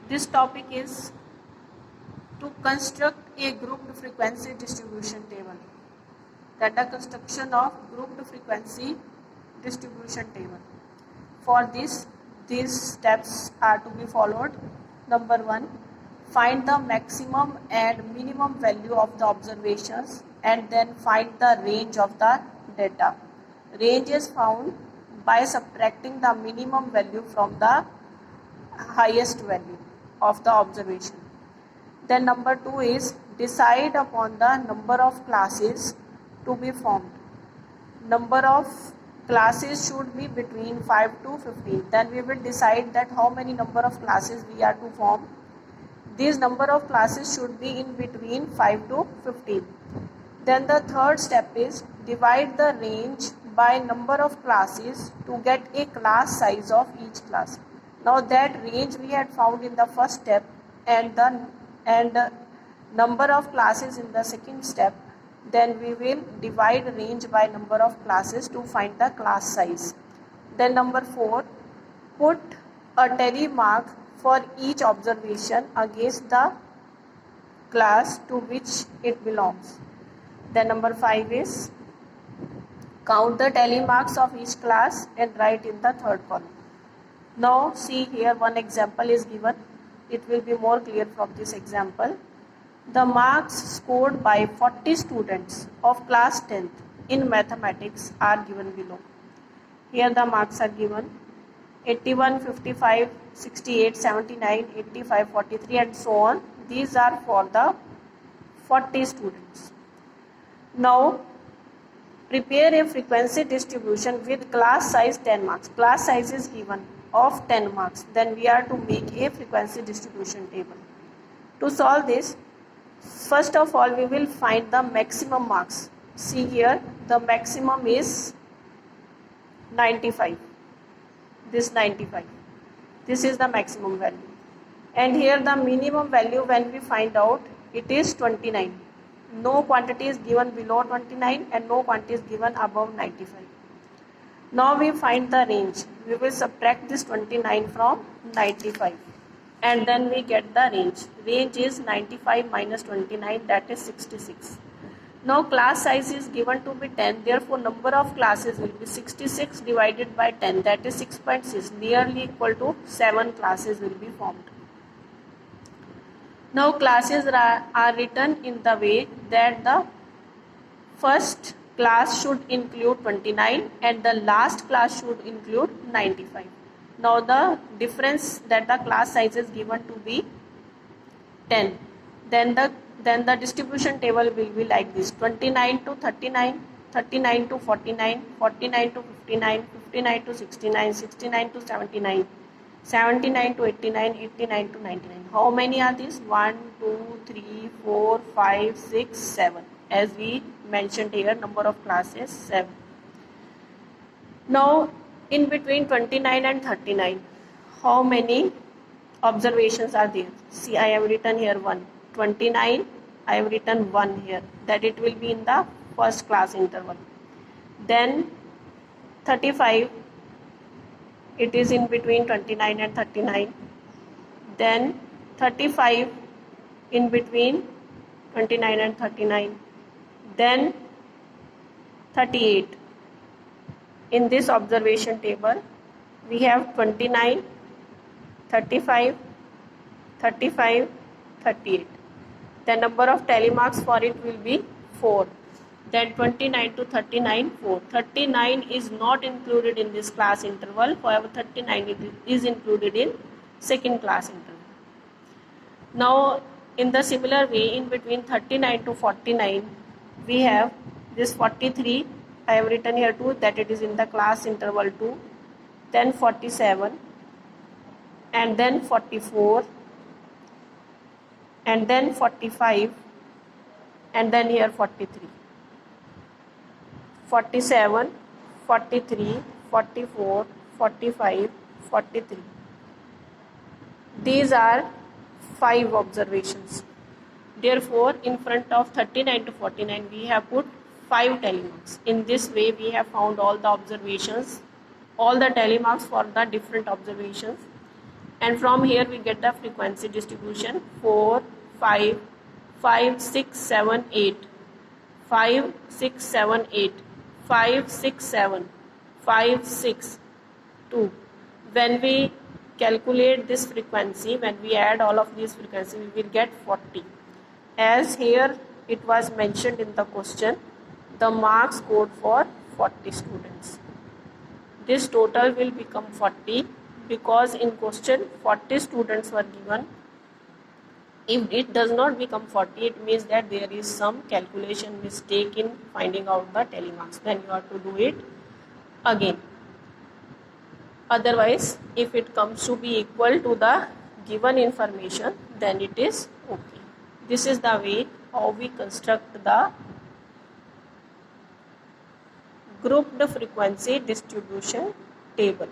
This topic is to construct a grouped frequency distribution table. That the construction of grouped frequency distribution table. For this, these steps are to be followed. Number 1, find the maximum and minimum value of the observations and then find the range of the data. Range is found by subtracting the minimum value from the highest value of the observation. Then number 2 is decide upon the number of classes to be formed. Number of classes should be between 5 to 15. Then we will decide that how many number of classes we are to form. These number of classes should be in between 5 to 15. Then the third step is divide the range by number of classes to get a class size of each class. Now that range we had found in the first step and the number of classes in the second step, then we will divide range by number of classes to find the class size. Then number 4, put a tally mark for each observation against the class to which it belongs. Then number 5 is count the tally marks of each class and write in the third column. Now see here one example is given. It will be more clear from this example. The marks scored by 40 students of class 10th in mathematics are given below. Here the marks are given 81, 55, 68, 79, 85, 43 and so on. These are for the 40 students. Now prepare a frequency distribution with class size 10 marks. Class size is given of 10 marks. Then we are to make a frequency distribution table. To solve this, first of all we will find the maximum marks. See here the maximum is 95. This 95. This is the maximum value. And here the minimum value when we find out, it is 29. No quantity is given below 29 and no quantity is given above 95. Now we find the range. We will subtract this 29 from 95 and then we get the range. Range is 95 minus 29, that is 66. Now class size is given to be 10, therefore number of classes will be 66 divided by 10, that is 6.6, nearly equal to 7 classes will be formed. Now classes are written in the way that the first class should include 29 and the last class should include 95. Now the difference that the class size is given to be 10. Then the distribution table will be like this: 29 to 39, 39 to 49, 49 to 59, 59 to 69, 69 to 79, 79 to 89, 89 to 99. How many are these? 1, 2, 3, 4, 5, 6, 7. As we mentioned here, number of classes 7. Now in between 29 and 39, how many observations are there? See, I have written here 1. 29, I have written 1 here, that it will be in the first class interval. Then 35, it is in between 29 and 39. Then 35 in between 29 and 39. Then 38. In this observation table, we have 29, 35, 35, 38. The number of tally marks for it will be 4. Then 29 to 39, 4. 39 is not included in this class interval. However, 39 is included in second class interval. Now, in the similar way, in between 39 to 49, we have this 43. I have written here 2, that it is in the class interval 2. Then 47. And then 44. And then 45. And then here 43. 47, 43, 44, 45, 43. These are 5 observations. Therefore, in front of 39 to 49, we have put 5 tally marks. In this way, we have found all the observations, all the tally marks for the different observations, and from here we get the frequency distribution 4, 5, 5, 6, 7, 8, 5, 6, 7, 8, 5, 6, 7, 5, 6, 2. When we calculate this frequency, when we add all of these frequencies, we will get 40. As here it was mentioned in the question, the marks scored for 40 students. This total will become 40 because in question 40 students were given. If it does not become 40, it means that there is some calculation mistake in finding out the tally marks. Then you have to do it again. Otherwise, if it comes to be equal to the given information, then it is okay. This is the way how we construct the grouped frequency distribution table.